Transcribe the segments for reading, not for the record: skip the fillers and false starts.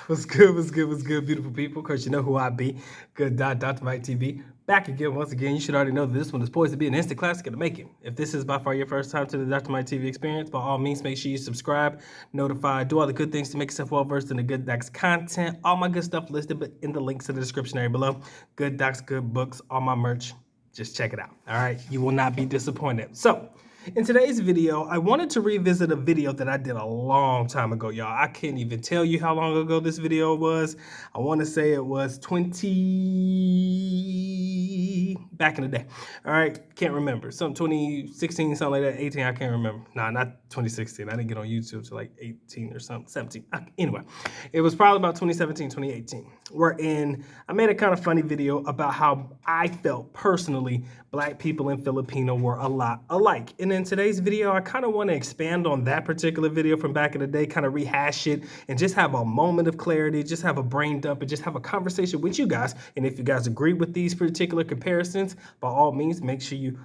What's good, beautiful people? Of course, you know who I be. Good Dr. Mike TV. Back again, once again. You should already know that this one is poised to be an instant classic in the making. If this is by far your first time to the Dr. Mike TV experience, by all means, make sure you subscribe, notify, do all the good things to make yourself well-versed in the good docs content. All my good stuff listed but in the links in the description area below. Good docs, good books, all my merch. Just check it out, all right? You will not be disappointed. So, in today's video, I wanted to revisit a video that I did a long time ago, y'all. I can't even tell you how long ago this video was. I want to say it was back in the day. All right, can't remember. Some 2016, something like that, 18, I can't remember. Nah, not 2016. I didn't get on YouTube till like 18 or something, 17. Anyway, it was probably about 2017, 2018. Wherein I made a kind of funny video about how I felt personally Black people and Filipino were a lot alike. And in today's video, I kind of want to expand on that particular video from back in the day, kind of rehash it, and just have a moment of clarity, just have a brain dump, and just have a conversation with you guys. And if you guys agree with these particular comparisons, by all means, make sure you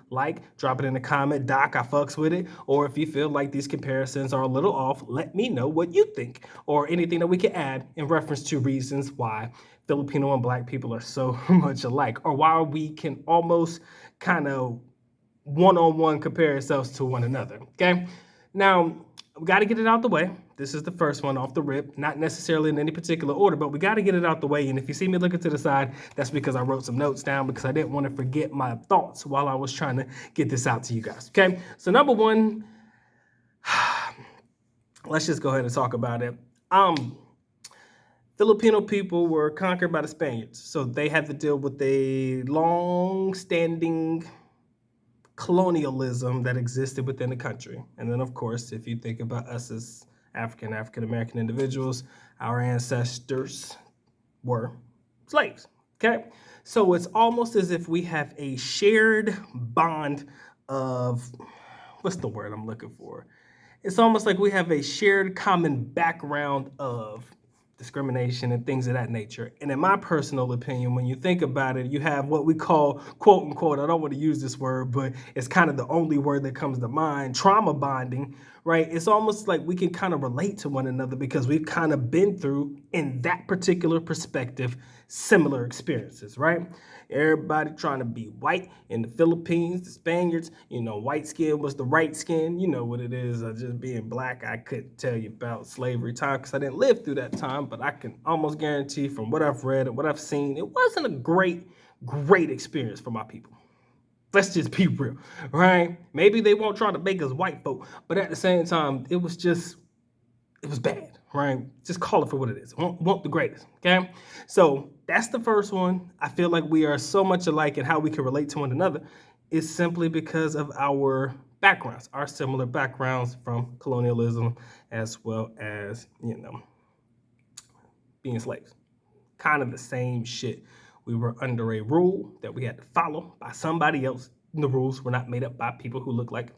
drop it in the comment, Doc, I fucks with it. Or if you feel like these comparisons are a little off, let me know what you think, or anything that we can add in reference to reasons why Filipino and Black people are so much alike, or why we can almost kind of one-on-one compare ourselves to one another, okay? Now, we got to get it out the way. This is the first one off the rip, not necessarily in any particular order, but we got to get it out the way. And if you see me looking to the side, that's because I wrote some notes down because I didn't want to forget my thoughts while I was trying to get this out to you guys, okay? So number one, let's just go ahead and talk about it. Filipino people were conquered by the Spaniards, so they had to deal with a long-standing colonialism that existed within the country. And then, of course, if you think about us as African-American individuals, our ancestors were slaves, okay? So it's almost as if we have a shared bond of, what's the word I'm looking for? It's almost like we have a shared common background of discrimination and things of that nature. And in my personal opinion, when you think about it, you have what we call, quote unquote, I don't want to use this word, but it's kind of the only word that comes to mind, trauma bonding, right? It's almost like we can kind of relate to one another because we've kind of been through, in that particular perspective, similar experiences, right? Everybody trying to be white in the Philippines, the Spaniards, white skin was the right skin. You know what it is, just being Black. I couldn't tell you about slavery time because I didn't live through that time, but I can almost guarantee from what I've read and what I've seen, it wasn't a great experience for my people. Let's just be real, right? Maybe they won't try to make us white folk, but at the same time, it was bad, right? Just call it for what it is. Want the greatest, okay? So that's the first one. I feel like we are so much alike in how we can relate to one another is simply because of our backgrounds, our similar backgrounds from colonialism, as well as, being slaves. Kind of the same shit. We were under a rule that we had to follow by somebody else. And the rules were not made up by people who look like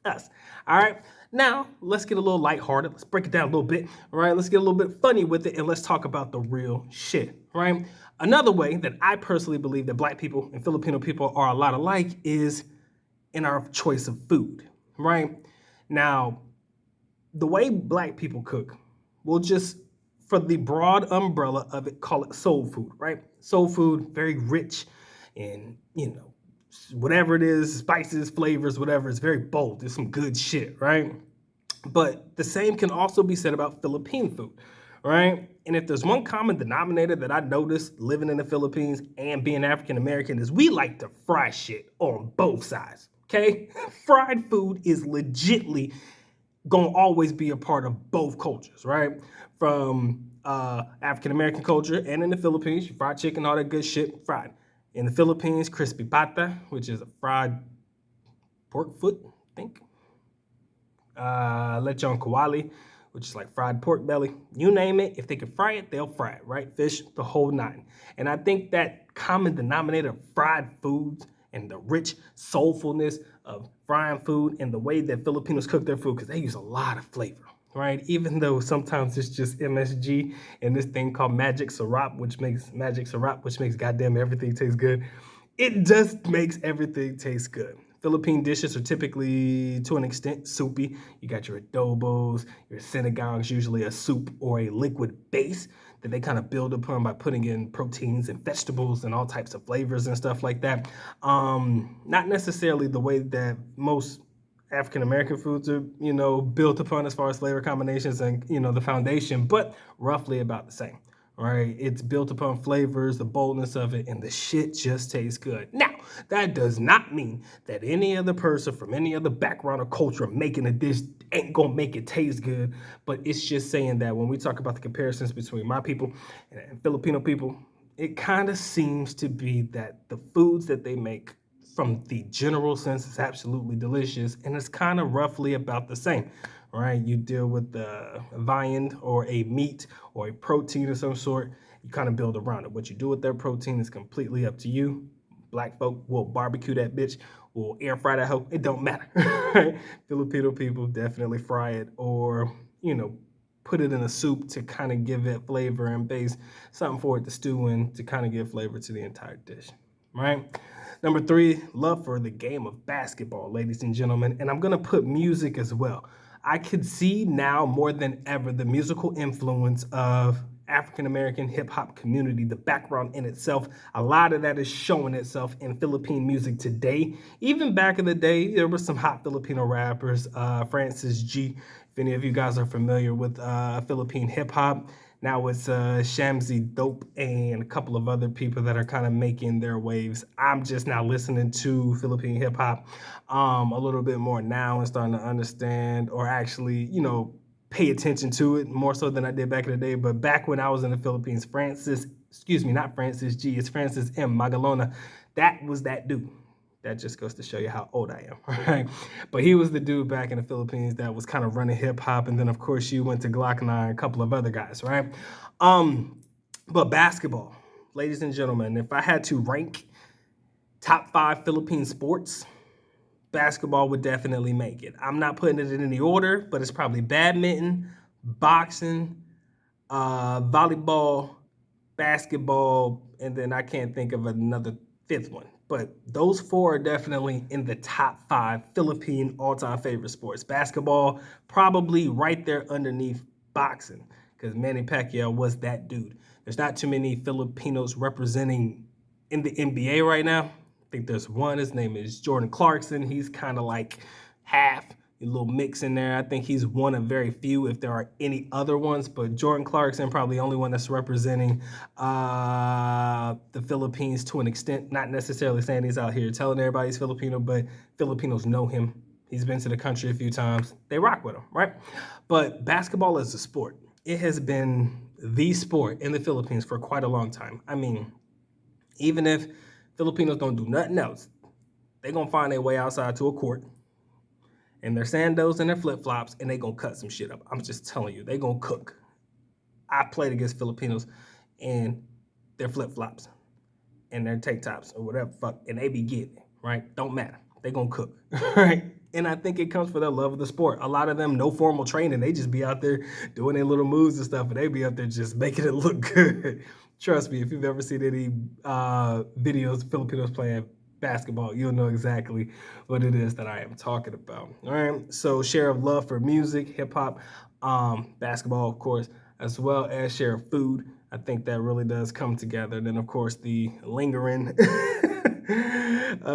us. All right, now let's get a little lighthearted. Let's break it down a little bit. All right, let's get a little bit funny with it and let's talk about the real shit. Right? Another way that I personally believe that Black people and Filipino people are a lot alike is in our choice of food. Right? Now, the way Black people cook, we'll just, for the broad umbrella of it, call it soul food. Right? Soul food, very rich and whatever it is, spices, flavors, whatever, it's very bold. It's some good shit, right? But the same can also be said about Philippine food, right? And if there's one common denominator that I noticed living in the Philippines and being African American is we like to fry shit on both sides, okay? Fried food is legitly gonna always be a part of both cultures, right? From African American culture and in the Philippines, fried chicken, all that good shit, fried. In the Philippines, crispy pata, which is a fried pork foot, I think. Lechon kawali, which is like fried pork belly. You name it, if they can fry it, they'll fry it, right? Fish, the whole nine. And I think that common denominator of fried foods and the rich soulfulness of frying food and the way that Filipinos cook their food, because they use a lot of flavor, right? Even though sometimes it's just MSG and this thing called magic syrup, which makes goddamn everything taste good. It just makes everything taste good. Philippine dishes are typically, to an extent, soupy. You got your adobos, your sinigangs, usually a soup or a liquid base that they kind of build upon by putting in proteins and vegetables and all types of flavors and stuff like that. Not necessarily the way that most African American foods are, built upon as far as flavor combinations and, the foundation, but roughly about the same. Right? It's built upon flavors, the boldness of it, and the shit just tastes good. Now, that does not mean that any other person from any other background or culture making a dish ain't gonna make it taste good, but it's just saying that when we talk about the comparisons between my people and Filipino people, it kind of seems to be that the foods that they make from the general sense is absolutely delicious, and it's kind of roughly about the same. Right? You deal with the viand or a meat or a protein of some sort, you kind of build around it. What you do with that protein is completely up to you. Black folk will barbecue that bitch, will air fry that hoe. It don't matter. Right? Filipino people definitely fry it or, put it in a soup to kind of give it flavor and base, something for it to stew in to kind of give flavor to the entire dish. Right? Number 3, love for the game of basketball, ladies and gentlemen. And I'm going to put music as well. I could see now more than ever the musical influence of African American hip hop community, the background in itself. A lot of that is showing itself in Philippine music today. Even back in the day, there were some hot Filipino rappers, Francis G. If any of you guys are familiar with Philippine hip hop, now it's Shamsi Dope and a couple of other people that are kind of making their waves. I'm just now listening to Philippine hip hop a little bit more now and starting to understand or actually, pay attention to it more so than I did back in the day. But back when I was in the Philippines, not Francis G, it's Francis M. Magalona. That was that dude. That just goes to show you how old I am, right? But he was the dude back in the Philippines that was kind of running hip hop, and then of course you went to Glock and I and a couple of other guys, right? But basketball, ladies and gentlemen, if I had to rank top 5 Philippine sports, basketball would definitely make it. I'm not putting it in any order, but it's probably badminton, boxing, volleyball, basketball, and then I can't think of another 5th one. But those 4 are definitely in the top 5 Philippine all-time favorite sports. Basketball, probably right there underneath boxing, because Manny Pacquiao was that dude. There's not too many Filipinos representing in the NBA right now. I think there's one. His name is Jordan Clarkson. He's kind of like half, a little mix in there. I think he's one of very few, if there are any other ones. But Jordan Clarkson, probably the only one that's representing the Philippines to an extent. Not necessarily saying he's out here telling everybody he's Filipino, but Filipinos know him. He's been to the country a few times. They rock with him, right? But basketball is a sport. It has been the sport in the Philippines for quite a long time. I mean, even if Filipinos don't do nothing else, they're going to find their way outside to a court and their sandals and their flip-flops, and they going to cut some shit up. I'm just telling you, they going to cook. I played against Filipinos and their flip-flops and their tank tops or whatever fuck, and they be getting it, right? Don't matter. They going to cook, right? And I think it comes for their love of the sport. A lot of them, no formal training. They just be out there doing their little moves and stuff, and they be out there just making it look good. Trust me, if you've ever seen any videos of Filipinos playing basketball, you'll know exactly what it is that I am talking about. All right, so share of love for music, hip-hop, basketball, of course, as well as share of food. I think that really does come together. And then, of course, the lingering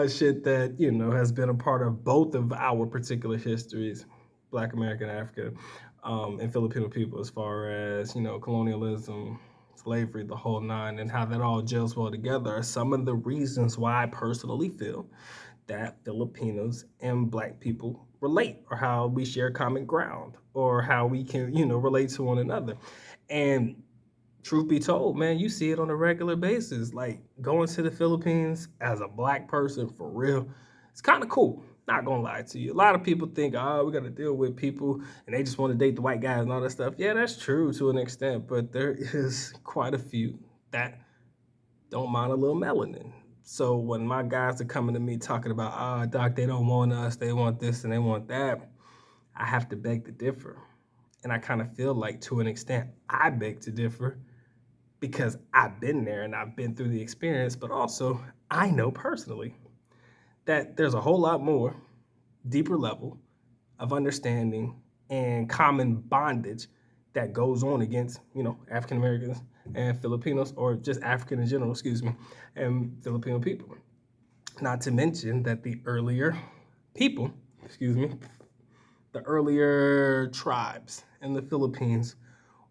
shit that, has been a part of both of our particular histories, Black American, African, and Filipino people, as far as, colonialism, slavery, the whole nine, and how that all gels well together are some of the reasons why I personally feel that Filipinos and Black people relate, or how we share common ground, or how we can, relate to one another. And truth be told, man, you see it on a regular basis. Like going to the Philippines as a Black person for real, it's kind of cool. Not gonna lie to you. A lot of people think, oh, we gotta deal with people and they just want to date the white guys and all that stuff. Yeah, that's true to an extent, but there is quite a few that don't mind a little melanin. So when my guys are coming to me talking about, doc, they don't want us, they want this and they want that, I have to beg to differ. And I kind of feel like to an extent, I beg to differ because I've been there and I've been through the experience, but also I know personally that there's a whole lot more deeper level of understanding and common bondage that goes on against, African Americans and Filipinos, or just African in general, and Filipino people. Not to mention that the earlier people, the earlier tribes in the Philippines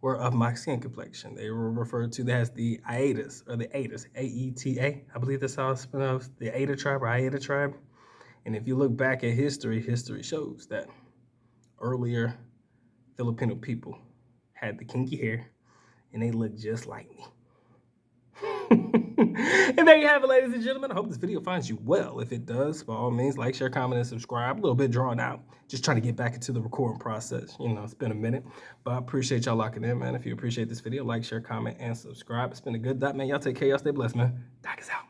were of my skin complexion. They were referred to as the Aetas, or the Aetas, A-E-T-A. I believe that's how it's pronounced, the Aeta tribe or Aeta tribe. And if you look back at history shows that earlier Filipino people had the kinky hair and they look just like me. And there you have it, ladies and gentlemen. I hope this video finds you well. If it does, by all means, like, share, comment, and subscribe. A little bit drawn out. Just trying to get back into the recording process. It's been a minute. But I appreciate y'all locking in, man. If you appreciate this video, like, share, comment, and subscribe. It's been a good dot, man. Y'all take care. Y'all stay blessed, man. Doc is out.